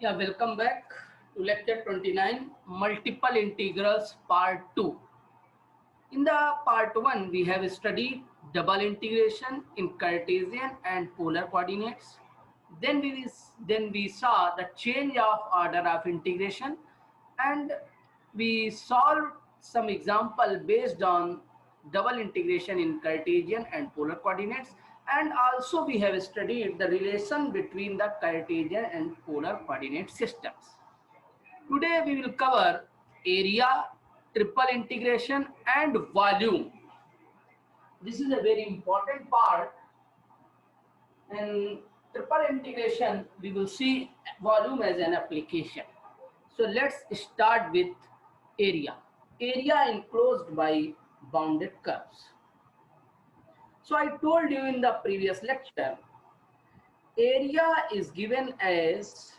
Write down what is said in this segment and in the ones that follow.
Yeah, welcome back to lecture 29, multiple integrals part 2. In the part 1, we have studied double integration in Cartesian and polar coordinates. Then we saw the change of order of integration, and we solved some example based on double integration in Cartesian and polar coordinates, and also we have studied the relation between the Cartesian and polar coordinate systems. Today we will cover area, triple integration and volume. This is a very important part. In triple integration we will see volume as an application. So let's start with area. Area enclosed by bounded curves. So I told you in the previous lecture, area is given as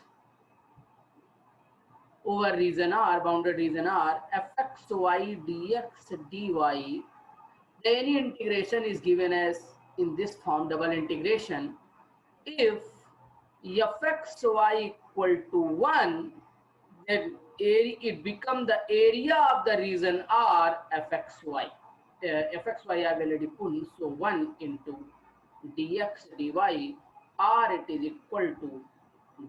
over region R, bounded region R, fxy dx dy. Any integration is given as in this form, double integration. If fxy equal to 1, then it becomes the area of the region R fxy. Fxy I have already put, so 1 into dx dy, R it is equal to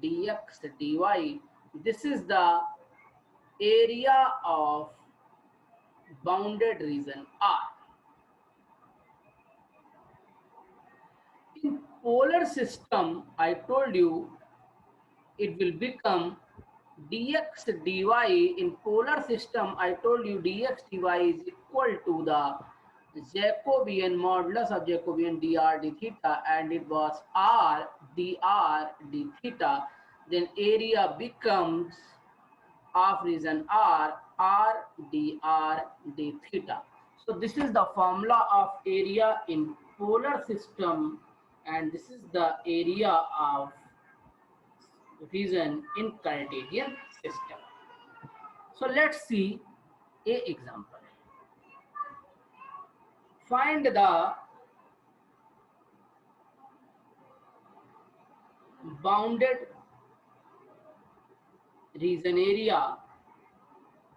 dx dy. This is the area of bounded region R. In polar system, I told you it will become dx dy. In polar system, I told you dx dy is equal to the Jacobian modulus of Jacobian dr d theta, and it was r dr d theta. Then area becomes of region R, R dr d theta. So this is the formula of area in polar system, and this is the area of region in Cartesian system. So let's see a example. Find the bounded region area.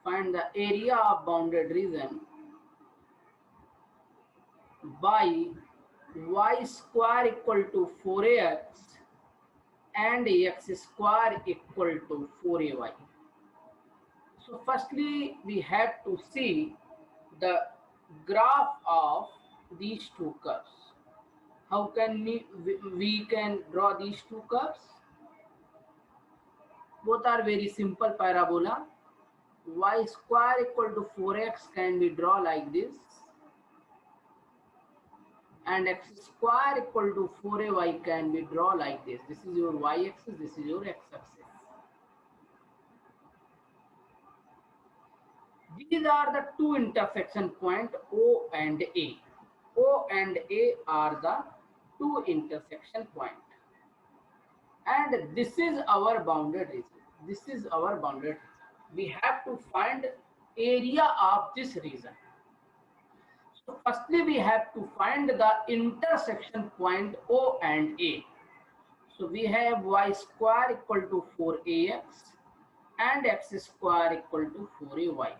Find the area of bounded region by y square equal to 4ax and x square equal to 4ay. So firstly, we have to see the graph of these two curves. How can we can draw these two curves? Both are very simple parabola. Y square equal to 4x can be drawn like this, and x square equal to 4ay can be drawn like this. This is your y-axis, this is your x-axis. These are the two intersection points O and A. O and A are the two intersection points. And this is our bounded region. This is our bounded region. We have to find area of this region. So firstly, we have to find the intersection point O and A. So we have y square equal to 4ax and x square equal to 4ay.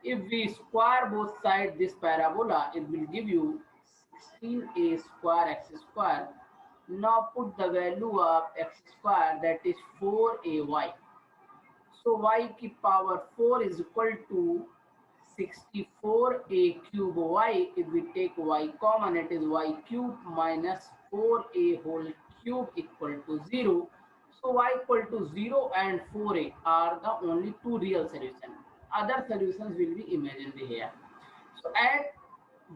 If we square both sides this parabola, it will give you 16a square x square. Now put the value of x square, that is 4ay. So y की power 4 is equal to 64a cube y. If we take y common, it is y cube minus 4a whole cube equal to 0. So y equal to 0 and 4a are the only two real solutions. Other solutions will be imaginary here. So at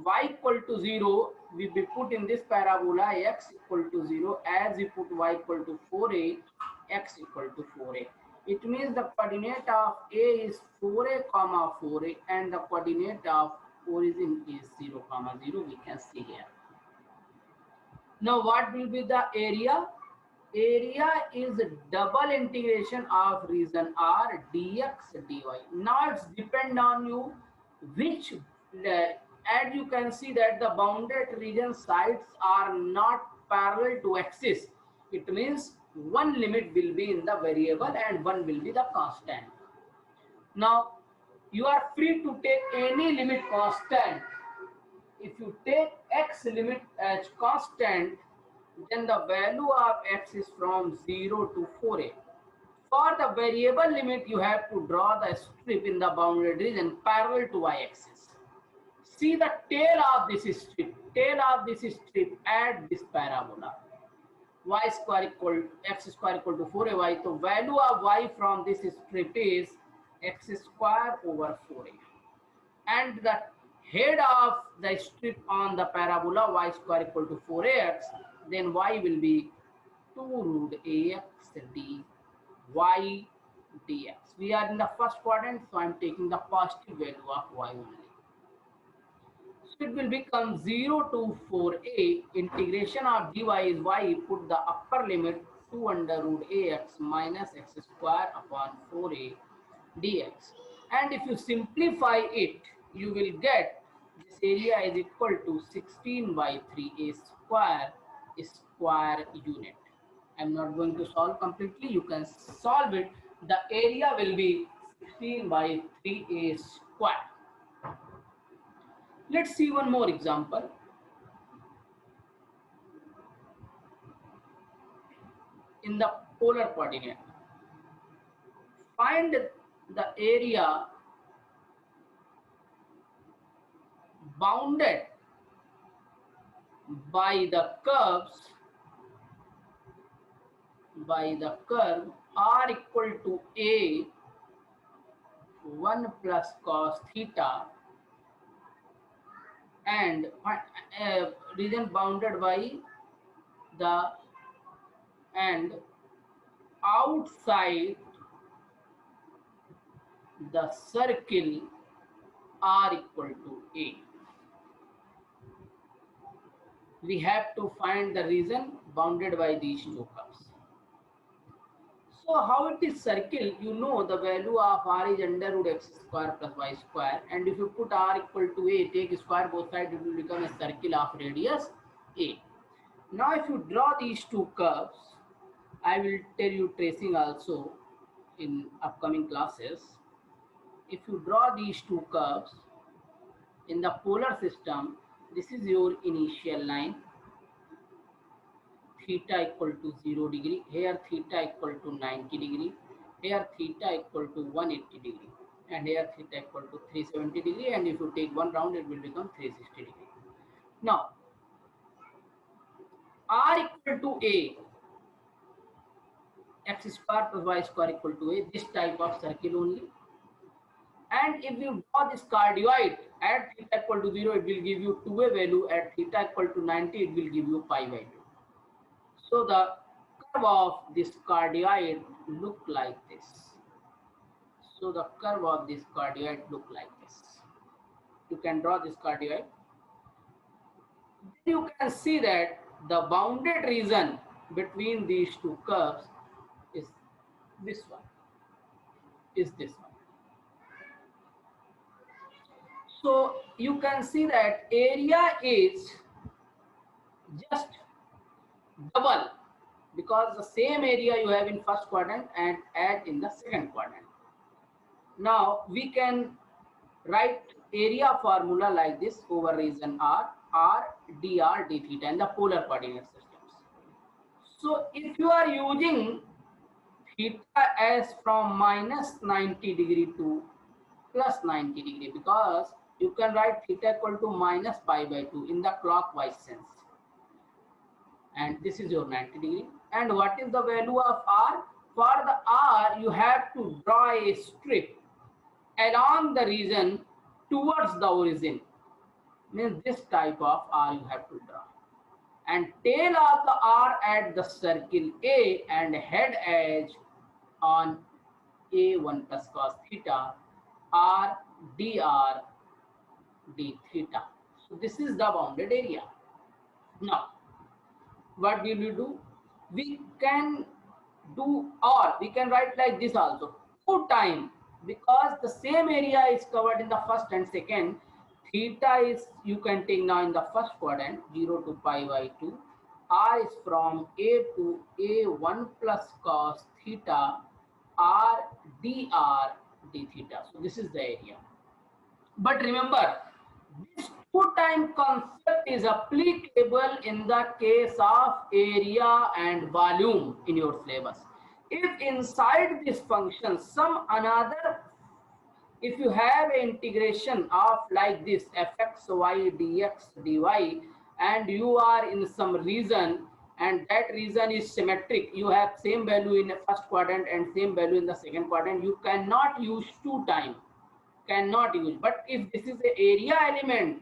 y equal to 0, we put in this parabola x equal to 0. As we put y equal to 4a, x equal to 4a. It means the coordinate of a is 4a comma 4a, and the coordinate of origin is 0 comma 0. We can see here. Now what will be the area? Area is double integration of region R dx dy. Now it's depend on you which, and you can see that the bounded region sides are not parallel to axis. It means one limit will be in the variable and one will be the constant. Now you are free to take any limit constant. If you take x limit as constant, then the value of x is from 0 to 4a. For the variable limit, you have to draw the strip in the bounded region parallel to y-axis. See the tail of this strip. Tail of this strip at this parabola. Y square equal x square equal to 4ay. So value of y from this strip is x square over 4a. And the head of the strip on the parabola y square equal to 4ax, then y will be 2 root ax d y dx. We are in the first quadrant, so I am taking the positive value of y only. So it will become 0 to 4a. Integration of dy is y. Put the upper limit 2 under root ax minus x square upon 4a dx. And if you simplify it, you will get this area is equal to 16 by 3a square unit. I'm not going to solve completely. You can solve it. The area will be 16 by 3a square. Let's see one more example. In the polar coordinate, find the area bounded by the curve r equal to a 1 plus cos theta and region bounded by the and outside the circle r equal to a. We have to find the region bounded by these two curves. So how it is circle, you know the value of r is under root x square plus y square, and if you put r equal to a, take square both sides, it will become a circle of radius a. Now if you draw these two curves, I will tell you tracing also in upcoming classes. If you draw these two curves in the polar system, this is your initial line, theta equal to 0 degree, here theta equal to 90 degree, here theta equal to 180 degree, and here theta equal to 370 degree, and if you take one round it will become 360 degree. Now r equal to a, x square plus y square equal to a, this type of circle only. And if you draw this cardioid at theta equal to 0, it will give you 2a value, at theta equal to 90, it will give you pi value. So the curve of this cardioid look like this. So the curve of this cardioid look like this. You can draw this cardioid. You can see that the bounded region between these two curves is this one. So you can see that area is just double, because the same area you have in first quadrant and add in the second quadrant. Now we can write area formula like this over region r dr d theta in the polar coordinate systems. So if you are using theta as from minus 90 degree to plus 90 degree, because you can write theta equal to minus pi by 2 in the clockwise sense, and this is your 90 degree. And what is the value of r? For the r, you have to draw a strip along the region towards the origin, means this type of r you have to draw, and tail of the r at the circle a and head edge on a1 plus cos theta r dr d theta. So this is the bounded area. Now what will we do? We can do, or we can write like this also, 2 times, because the same area is covered in the first and second. Theta is, you can take now in the first quadrant, 0 to pi by 2, r is from a to a 1 plus cos theta r dr d theta. So this is the area. But remember, this two-time concept is applicable in the case of area and volume in your syllabus. If inside this function some another, if you have an integration of like this fxy dx dy, and you are in some region and that region is symmetric, you have same value in the first quadrant and same value in the second quadrant, you cannot use two time, cannot use. But if this is the area element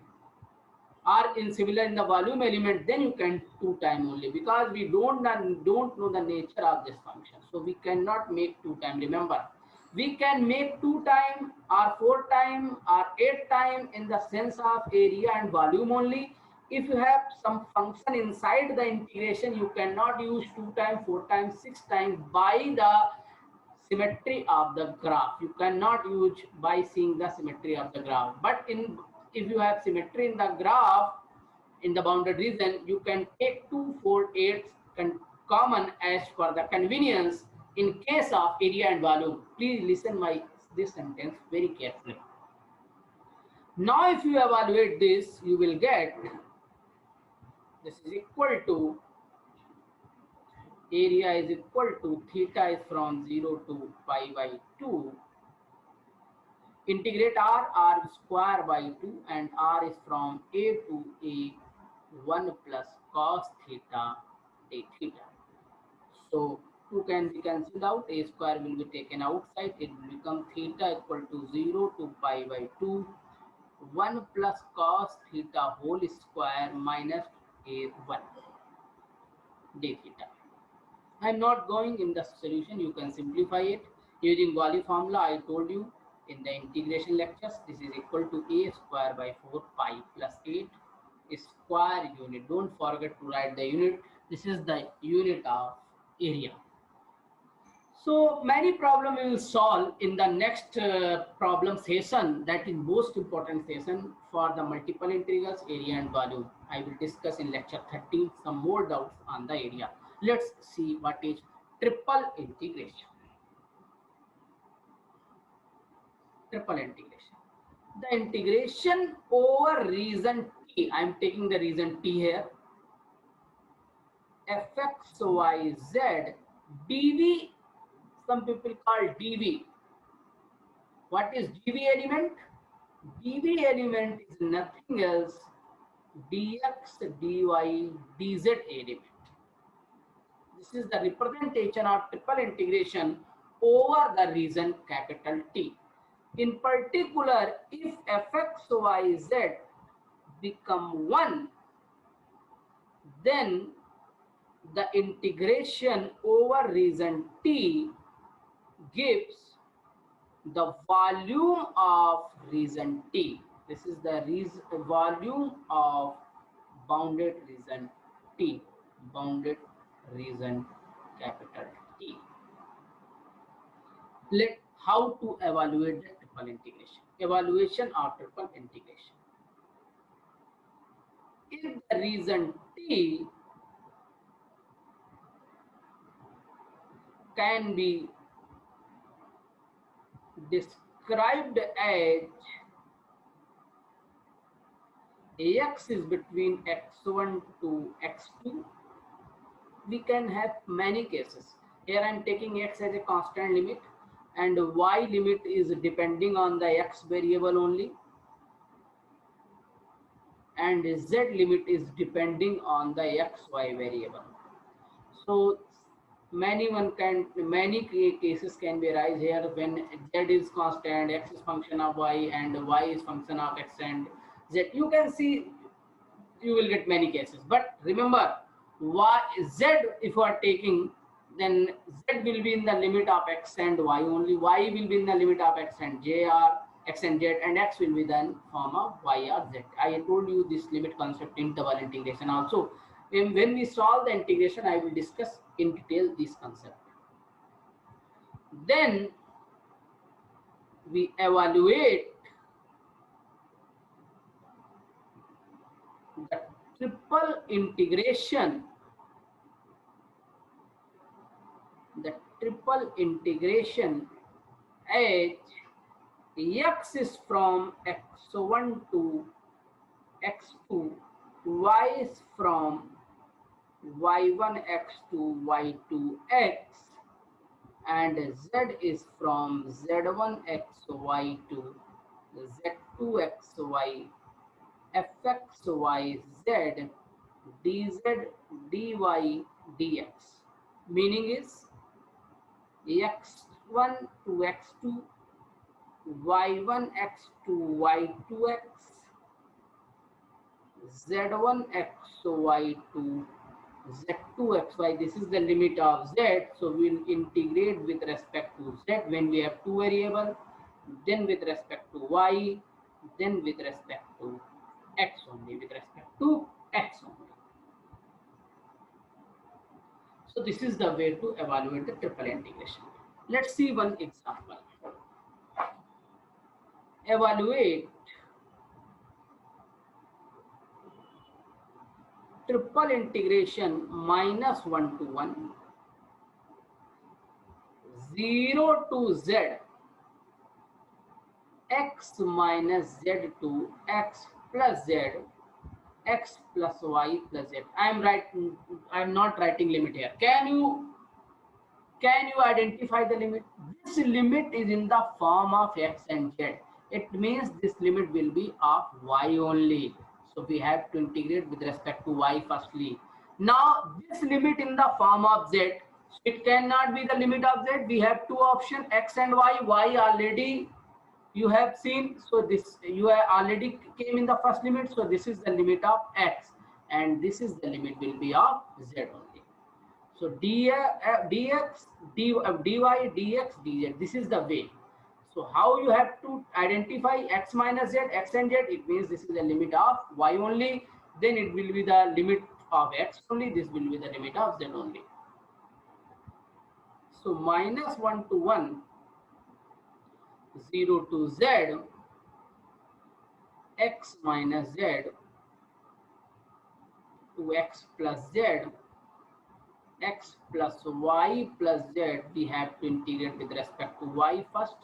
or in similar in the volume element, then you can two time only, because we don't know the nature of this function, so we cannot make two time. Remember, we can make two time or four time or eight time in the sense of area and volume only. If you have some function inside the integration, you cannot use two time, four time, six time by the symmetry of the graph. You cannot use by seeing the symmetry of the graph. But in, if you have symmetry in the graph in the bounded region, you can take 2, 4, 8 common as for the convenience in case of area and volume. Please listen my this sentence very carefully. Now if you evaluate this, you will get this is equal to, area is equal to, theta is from 0 to pi by 2, integrate r square by 2, and r is from a to a 1 plus cos theta d theta. So 2 can be cancelled out, a square will be taken outside, it will become theta equal to 0 to pi by 2, 1 plus cos theta whole square minus a 1 d theta. I am not going in the solution, you can simplify it using Wali formula. I told you in the integration lectures, this is equal to a square by 4 pi plus 8 square unit. Don't forget to write the unit. This is the unit of area. So many problems we will solve in the next problem session, that is most important session for the multiple integrals, area and volume. I will discuss in lecture 13 some more doubts on the area. Let's see what is triple integration. Triple integration. The integration over region T, I am taking the region T here, fxyz dv, some people call dv. What is dv element? dv element is nothing else dx dy dz element. This is the representation of triple integration over the region capital T. In particular, if fxyz become 1, then the integration over region T gives the volume of region T. This is the volume of bounded region T, bounded region capital T. Let how to evaluate the triple integration. Evaluation of triple integration. If the region T can be described as Ax is between x1 to x2, we can have many cases. Here I am taking x as a constant limit and y limit is depending on the x variable only, and z limit is depending on the xy variable. So many cases can be arise here when z is constant, x is function of y, and y is function of x and z. You can see you will get many cases, but remember z, if you are taking, then z will be in the limit of x and y only, y will be in the limit of x and j, or x and z, and x will be then form of y or z. I told you this limit concept in double integration also. When we solve the integration, I will discuss in detail this concept. Then we evaluate the triple integration triple integration h, x is from x1 to x2, y is from y1x to y2x, and z is from z1xy to z2xy, fxyz, dz, dy, dx. Meaning is x1 to x2, y1x to y2x, z1xy to z2xy. This is the limit of z. So we'll integrate with respect to z when we have two variables, then with respect to y, then with respect to x only, with respect to x only. So this is the way to evaluate the triple integration. Let's see one example. Evaluate triple integration minus 1 to 1, 0 to z, x minus z to x plus z, x plus y plus z. I'm not writing limit here. Can you identify the limit? This limit is in the form of x and z. It means this limit will be of y only. So we have to integrate with respect to y firstly. Now this limit in the form of z, it cannot be the limit of z. We have two options, x and y. Y already you have seen, so this you have already came in the first limit. So this is the limit of x, and this is the limit will be of z only. So dx, dy, dx, dz. This is the way. So how you have to identify x minus z, x and z? It means this is the limit of y only. Then it will be the limit of x only. This will be the limit of z only. So minus 1 to 1, 0 to z, x minus z to x plus z, x plus y plus z. We have to integrate with respect to y first,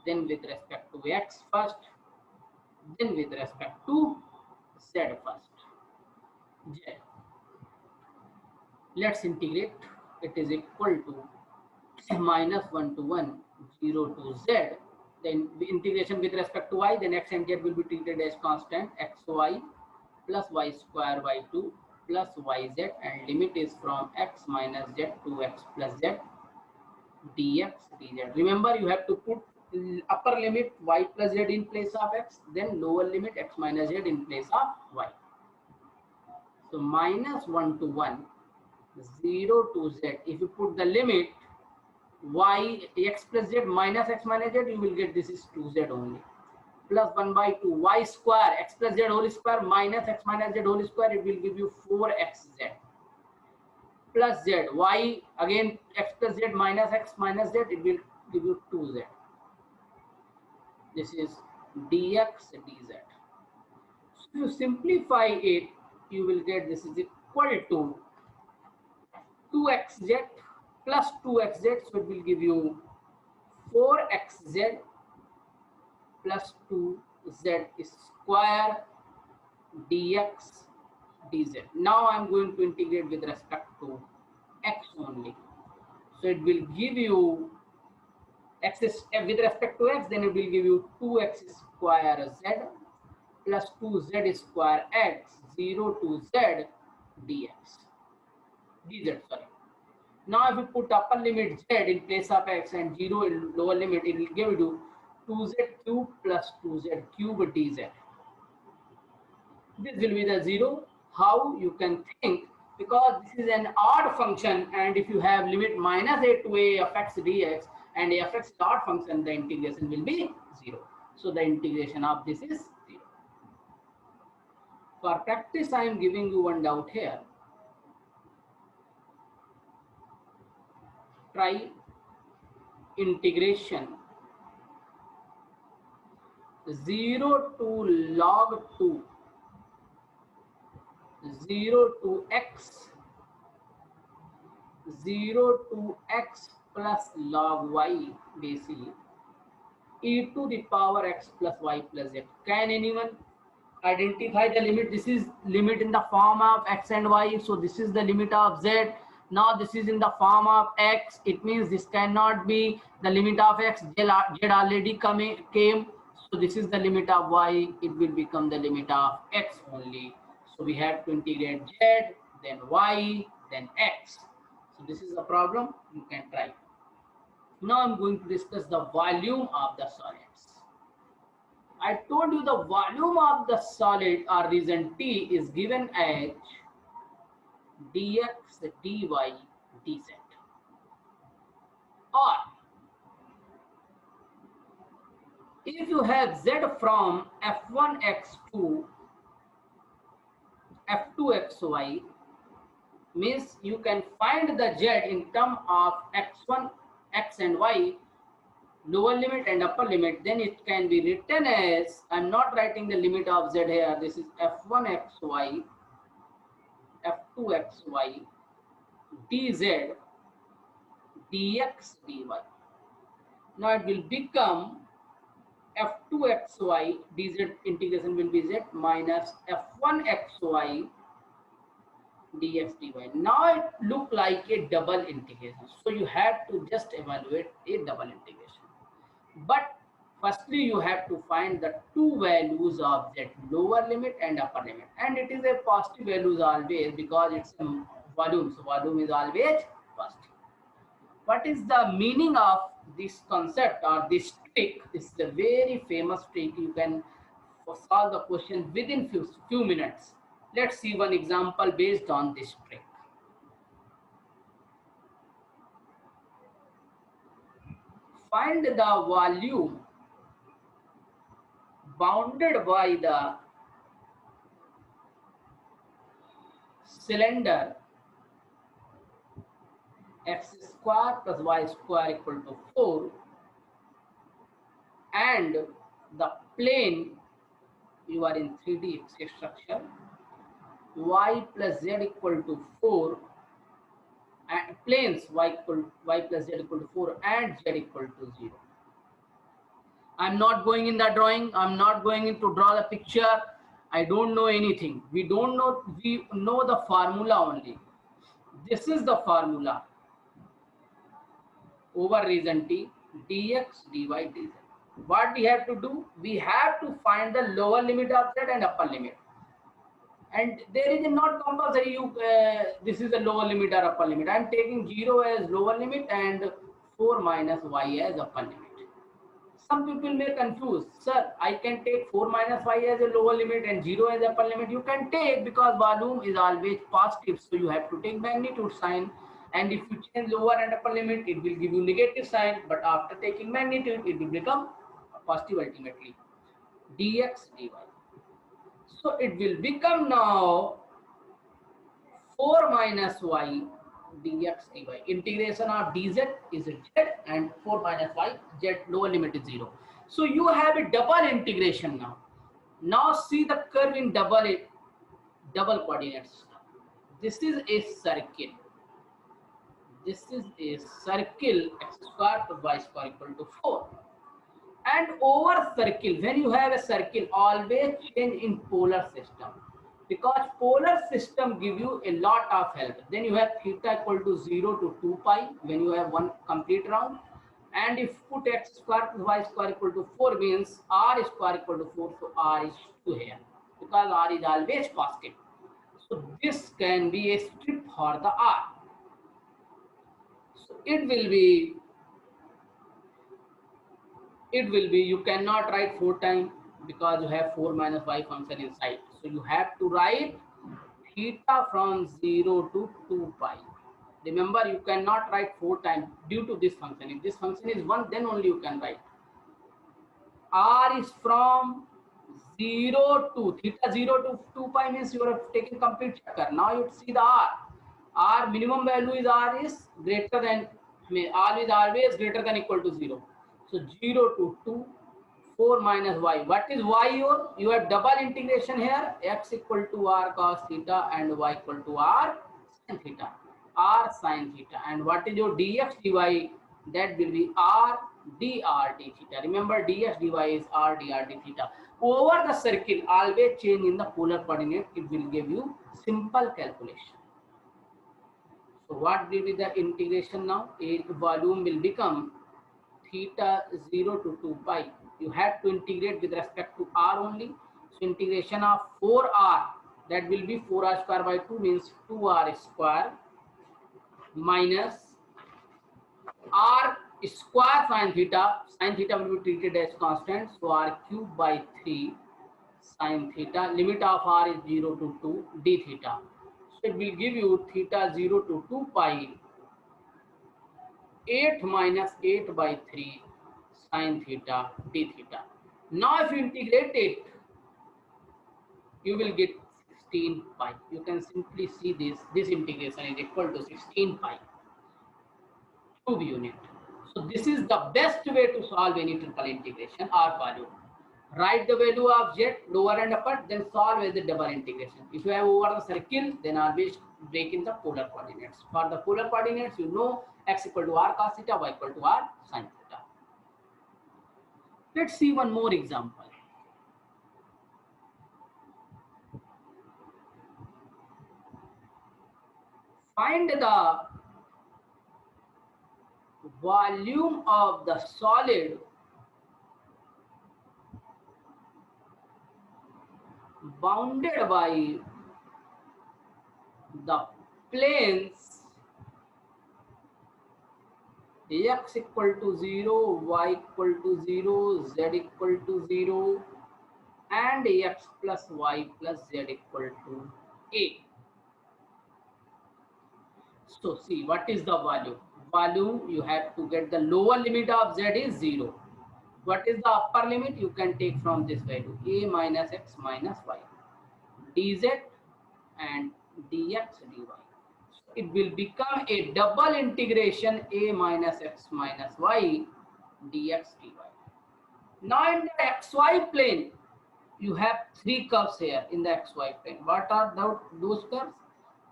then with respect to x first, then with respect to z first. Z. Let's integrate. It is equal to minus 1 to 1, 0 to z. Then the integration with respect to y, then x and z will be treated as constant, xy plus y square y2 plus yz, and limit is from x minus z to x plus z, dx, dz. Remember, you have to put upper limit y plus z in place of x, then lower limit x minus z in place of y. So minus 1 to 1, 0 to z. If you put the limit y, x plus z minus x minus z, you will get this is 2z only. Plus 1 by 2, y square, x plus z whole square minus x minus z whole square, it will give you 4xz. Plus z, y again x plus z minus x minus z, it will give you 2z. This is dx, dz. So if you simplify it, you will get this is equal to 2xz plus 2xz, so it will give you 4xz plus 2z square dx, dz. Now I'm going to integrate with respect to x only. So it will give you x is with respect to x, then it will give you 2x square z plus 2z square x, 0 to z dx, dz, sorry. Now if you put upper limit z in place of x and 0 in lower limit, it will give you 2z cube plus 2z cube dz. This will be the 0. How you can think, because this is an odd function, and if you have limit minus a to a of x dx and a of x is odd function, the integration will be 0. So the integration of this is 0. For practice, I am giving you one doubt here. Try integration 0 to log 2, 0 to x, 0 to x plus log y basically e to the power x plus y plus z. Can anyone identify the limit? This is limit in the form of x and y, so this is the limit of z. Now this is in the form of x, it means this cannot be the limit of x. Z already came, so this is the limit of y, it will become the limit of x only. So we have to integrate z, then y, then x. So this is the problem, you can try. Now I'm going to discuss the volume of the solids. I told you the volume of the solid or region T is given as dx dy dz. Or if you have z from f1x to f2xy, means you can find the z in term of x1, x and y, lower limit and upper limit. Then it can be written as, I'm not writing the limit of z here, this is f1xy, f2xy, dz, dx, dy. Now it will become f2xy, dz integration will be z minus f1xy, dx, dy. Now it look like a double integration. So you have to just evaluate a double integration. But firstly, you have to find the two values of z, lower limit and upper limit. And it is a positive values always because it's a volume. So volume is always positive. What is the meaning of this concept or this trick? It's a very famous trick. You can solve the question within few minutes. Let's see one example based on this trick. Find the volume bounded by the cylinder x square plus y square equal to 4 and the plane, you are in 3D structure, y plus z equal to 4 and planes y plus z equal to 4 and z equal to 0. I'm not going in the drawing, I'm not going in to draw the picture. I don't know anything. We know the formula only. This is the formula over region T, dx, dy, dz. What we have to do? We have to find the lower limit of z and upper limit. And there is not compulsory this is the lower limit or upper limit. I am taking 0 as lower limit and 4 minus y as upper limit. Some people may confuse, sir, I can take 4 minus y as a lower limit and 0 as upper limit. You can take because volume is always positive, so you have to take magnitude sign. And if you change lower and upper limit, it will give you negative sign. But after taking magnitude, it will become positive ultimately. Dx, dy. So it will become now 4 minus y dx dy. Integration of dz is z and 4 minus y, z lower limit is 0. So you have a double integration now. Now see the curve in double coordinates. This is a circle. This is a circle x square plus y square equal to 4. And over circle, when you have a circle, always change in polar system. Because polar system give you a lot of help. Then you have theta equal to 0 to 2 pi when you have one complete round. And if put x square plus y square equal to 4 means r square equal to 4, so r is 2 here. Because r is always positive. So this can be a strip for the r. So it will be, you cannot write 4 times because you have 4 minus y function inside. So you have to write theta from 0 to 2 pi. Remember, you cannot write 4 times due to this function. If this function is 1, then only you can write. R is from 0 to theta 0 to 2 pi means you are taking complete chakra. Now you see the R. R minimum value is R is greater than, R is always greater than equal to 0. So 0 to 2, 4 minus y. What is y here? You have double integration here. X equal to r cos theta and y equal to r sin theta. R sin theta. And what is your dx dy? That will be r dr d theta. Remember, ds dy is r dr d theta. Over the circle, always change in the polar coordinate. It will give you simple calculation. So what will be the integration now? A volume will become theta 0 to 2 pi. You have to integrate with respect to r only. So integration of 4r, that will be 4r square by 2 means 2r square minus r square sin theta will be treated as constant, so r cube by 3 sin theta, limit of r is 0 to 2 d theta. So it will give you theta 0 to 2 pi 8 minus 8 by 3 sin theta d theta. Now if you integrate it, you will get 16 pi. You can simply see this integration is equal to 16 pi cube unit. So this is the best way to solve any triple integration or volume. Write the value of z, lower and upper, then solve as a double integration. If you have over the circle, then always break in the polar coordinates. For the polar coordinates, you know x equal to r cos theta, y equal to r sin theta. Let's see one more example. Find the volume of the solid bounded by the planes x equal to 0, y equal to 0, z equal to 0, and x plus y plus z equal to a. So see, what is the volume? Volume, you have to get the lower limit of z is 0. What is the upper limit? You can take from this value, a minus x minus y, dz and dx dy. So it will become a double integration a minus x minus y dx dy. Now in the xy plane, you have three curves here in the xy plane. What are those curves?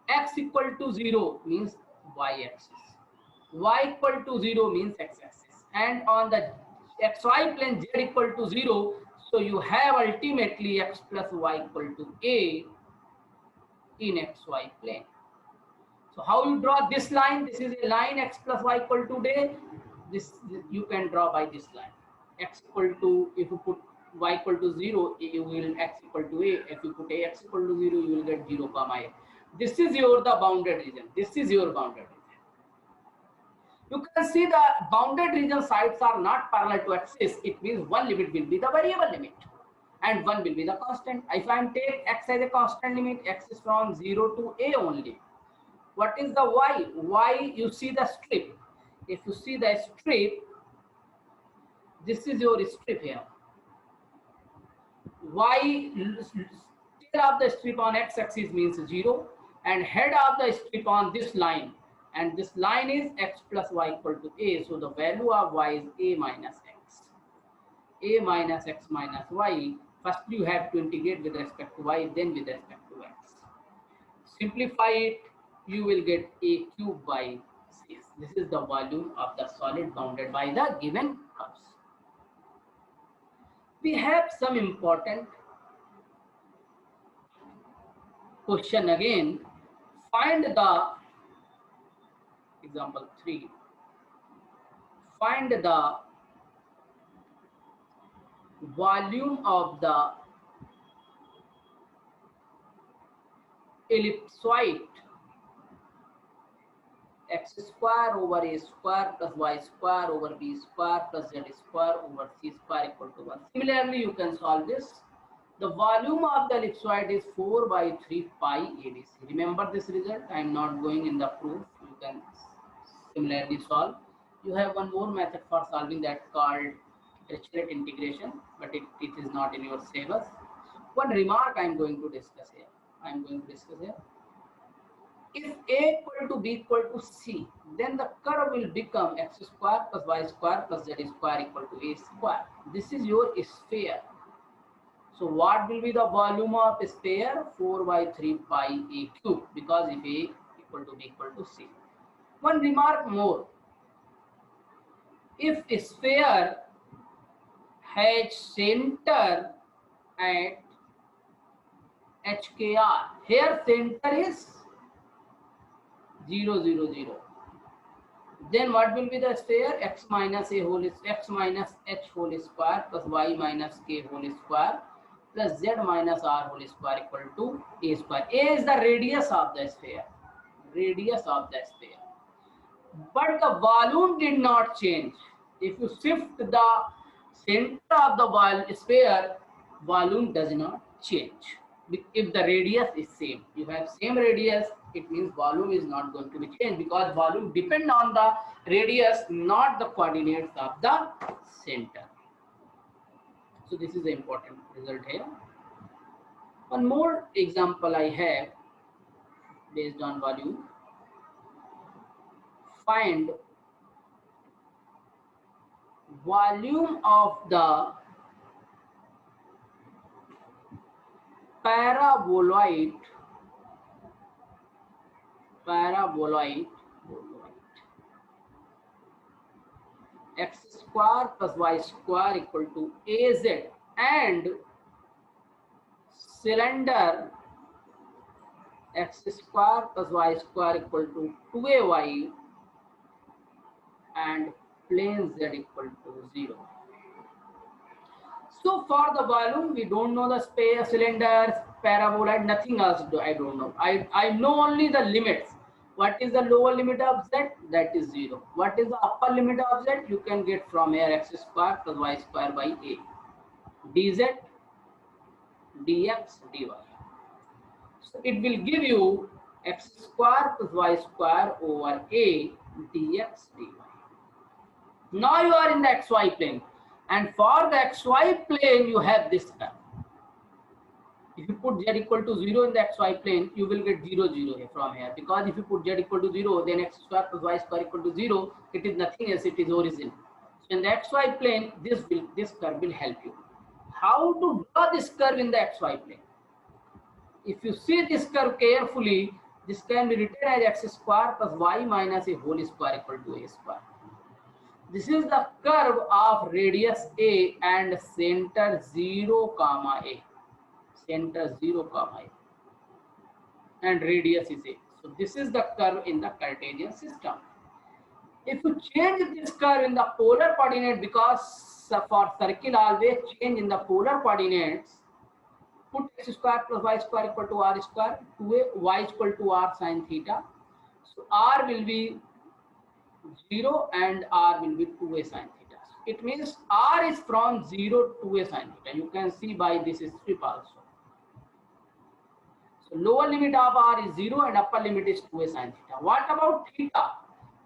X equal to 0 means y-axis. Y equal to 0 means x-axis. And on the xy plane, z equal to 0. So you have ultimately x plus y equal to a in xy plane. So how you draw this line? This is a line x plus y equal to a. This you can draw by this line. X equal to, if you put y equal to 0, you will x equal to a. If you put a x equal to 0, you will get 0 comma a. This is the bounded region. This is your bounded region. You can see the bounded region sides are not parallel to axis. It means one limit will be the variable limit and one will be the constant. If I am take x as a constant limit, x is from 0 to a only. What is the y? Y, you see the strip. If you see the strip, this is your strip here. Y, tail of the strip on x-axis means 0, and head of the strip on this line, and this line is x plus y equal to a. So the value of y is a minus x. A minus x minus y. First you have to integrate with respect to y, then with respect to x. Simplify it, you will get a cube by 6. This is the volume of the solid bounded by the given curves. We have some important question again. Find the example 3. Find the volume of the ellipsoid x square over a square plus y square over b square plus z square over c square equal to 1. Similarly, you can solve this. The volume of the ellipsoid is 4 by 3 pi ADC. Remember this result. I am not going in the proof. You can similarly solve. You have one more method for solving that called Dirichlet integration, but it is not in your syllabus. One remark I am going to discuss here. If a equal to b equal to c, then the curve will become x square plus y square plus z square equal to a square. This is your sphere. So what will be the volume of sphere? 4 by 3 pi a cube, because if a equal to b equal to c. One remark more. if a sphere has center at HKR, here center is 0, 0, 0. Then what will be the sphere? X minus a whole is x minus h whole square plus y minus k whole square plus z minus r whole square equal to a square. A is the radius of the sphere. Radius of the sphere. But the volume did not change. If you shift the center of the sphere, volume does not change. If the radius is same, you have same radius, it means volume is not going to be changed because volume depend on the radius, not the coordinates of the center. So this is the important result here. One more example I have based on volume. Find volume of the paraboloid x square plus y square equal to az and cylinder x square plus y square equal to 2ay and plane z equal to 0. So for the volume, we don't know the space, cylinders, paraboloid, nothing else I don't know. I know only the limits. What is the lower limit of z? That is 0. What is the upper limit of z? You can get from here x square plus y square by a. dz, dx, dy. So it will give you x square plus y square over a dx, dy. Now you are in the xy plane. And for the xy plane, you have this term. If you put z equal to 0 in the xy plane, you will get 0, 0 here from here. Because if you put z equal to 0, then x square plus y square equal to 0, it is nothing else, it is origin. So in the xy plane, this curve will help you. How to draw this curve in the xy plane? If you see this curve carefully, this can be written as x square plus y minus a whole square equal to a square. This is the curve of radius a and center 0, comma a. Center 0, comma a. And radius is a. So this is the curve in the Cartesian system. If you change this curve in the polar coordinate, because for circle always change in the polar coordinates, put x square plus y square equal to r square, 2a, y equal to r sine theta. So r will be 0 and r will be 2a sine theta. It means r is from 0 to a sine theta. You can see by this strip also. So lower limit of r is 0 and upper limit is 2a sine theta. What about theta?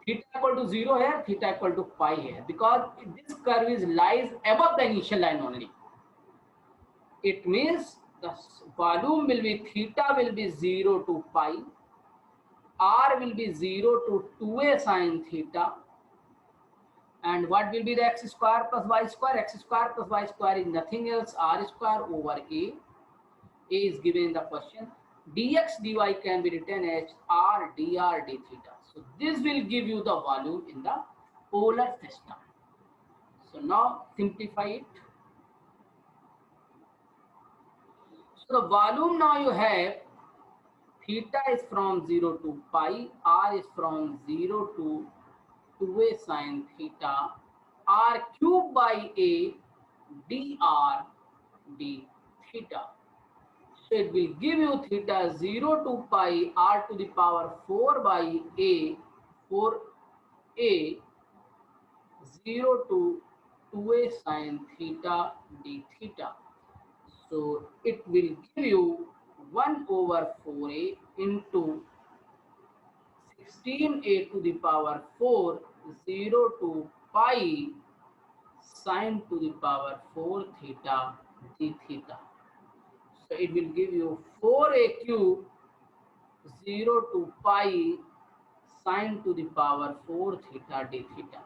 Theta equal to 0 here, theta equal to pi here. Because this curve is lies above the initial line only. It means the volume will be, theta will be 0 to pi. R will be 0 to 2a sine theta. And what will be the x square plus y square? X square plus y square is nothing else, r square over a. A is given in the question. Dx dy can be written as r dr d theta. So this will give you the volume in the polar system. So now simplify it. So the volume now you have, theta is from 0 to pi, r is from 0 to 2a sine theta, r cube by a dr d theta. So it will give you theta 0 to pi r to the power 4 by a, 4a 0 to 2a sine theta d theta. So it will give you 1 over 4a into 16a to the power 4, 0 to pi sine to the power 4 theta d theta. So it will give you 4a cube 0 to pi sine to the power 4 theta d theta.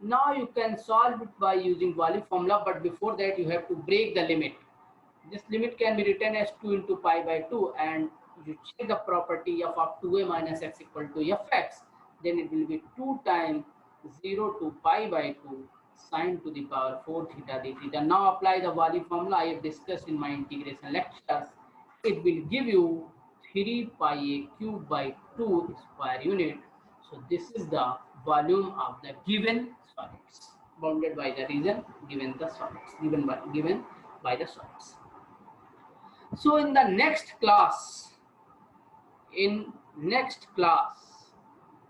Now you can solve it by using volume formula, but before that you have to break the limit. This limit can be written as 2 into pi by 2, and you check the property of 2a minus x equal to fx, then it will be 2 times 0 to pi by 2 sine to the power 4 theta d theta. Now apply the value formula I have discussed in my integration lectures. It will give you 3 pi a cube by 2 square unit. So this is the volume of the given solids bounded by the region given the solids given by the solids. So in the next class,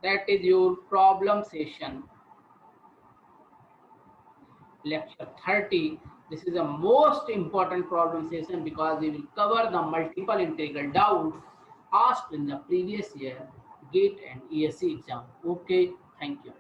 that is your problem session, lecture 30. This is a most important problem session because we will cover the multiple integral doubts asked in the previous year GATE and ESE exam. Okay, thank you.